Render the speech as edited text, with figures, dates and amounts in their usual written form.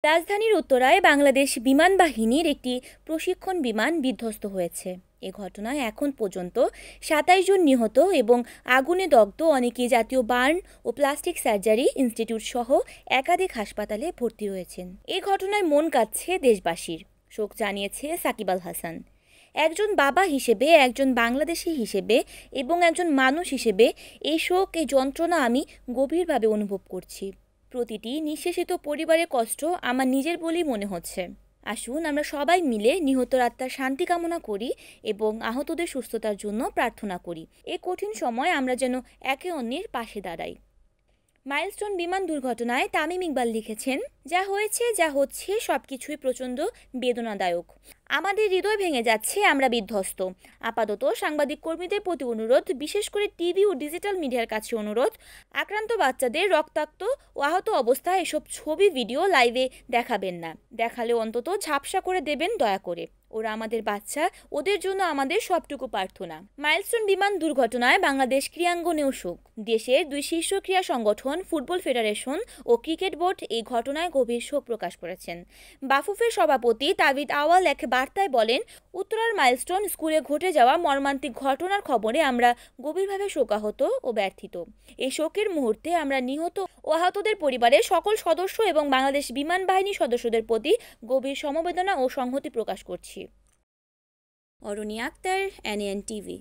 রাজধানীর উত্তরায় বাংলাদেশ বিমান বাহিনীর একটি প্রশিক্ষণ বিমান বিধ্বস্ত হয়েছে। এ ঘটনায় এখন পর্যন্ত ২৭ জন নিহত এবং আগুনে দগ্ধ অনেকে জাতীয় বার্ন ও প্লাস্টিক সার্জারি ইনস্টিটিউট সহ একাধিক হাসপাতালে ভর্তি রয়েছেন। এ ঘটনায় মন কাঁদছে দেশবাসীর, শোক জানিয়েছে সাকিব আল হাসান। একজন বাবা হিসেবে, একজন বাংলাদেশি হিসেবে এবং একজন মানুষ হিসেবে এই শোক, এই যন্ত্রণা আমি গভীরভাবে অনুভব করছি। প্রতিটি নিঃশেষিত পরিবারের কষ্ট আমার নিজের বলেই মনে হচ্ছে। আসুন আমরা সবাই মিলে নিহতর আত্মার শান্তি কামনা করি এবং আহতদের সুস্থতার জন্য প্রার্থনা করি। এ কঠিন সময় আমরা যেন একে অন্যের পাশে দাঁড়াই। মাইলস্টোন বিমান দুর্ঘটনায় তামিম ইকবাল লিখেছেন, যা হয়েছে, যা হচ্ছে সবকিছুই প্রচণ্ড বেদনাদায়ক। আমাদের হৃদয় ভেঙে যাচ্ছে, আমরা বিধ্বস্ত। আপাতত সাংবাদিক কর্মীদের প্রতি অনুরোধ, বিশেষ করে টিভি ও ডিজিটাল মিডিয়ার কাছে অনুরোধ, আক্রান্ত বাচ্চাদের রক্তাক্ত ও আহত অবস্থায় এসব ছবি ভিডিও লাইভে দেখাবেন না। দেখালে অন্তত ঝাপসা করে দেবেন দয়া করে। ওরা আমাদের বাচ্চা, ওদের জন্য আমাদের সবটুকু প্রার্থনা। মাইলস্টোন বিমান দুর্ঘটনায় বাংলাদেশ ক্রীড়াঙ্গনেও শোক। দেশের দুই শীর্ষ ক্রীড়া সংগঠন ফুটবল ফেডারেশন ও ক্রিকেট বোর্ড এই ঘটনায় গভীর শোক প্রকাশ করেছেন। বাফুফের সভাপতি তাবিদ আওয়াল এক বার্তায় বলেন, উত্তরার মাইলস্টোন স্কুলে ঘটে যাওয়া মর্মান্তিক ঘটনার খবরে আমরা গভীরভাবে শোকাহত ও ব্যথিত। এই শোকের মুহূর্তে আমরা নিহত ও আহতদের পরিবারের সকল সদস্য এবং বাংলাদেশ বিমান বাহিনীর সদস্যদের প্রতি গভীর সমবেদনা ও সংহতি প্রকাশ করছি। Aruni Akter, NN TV.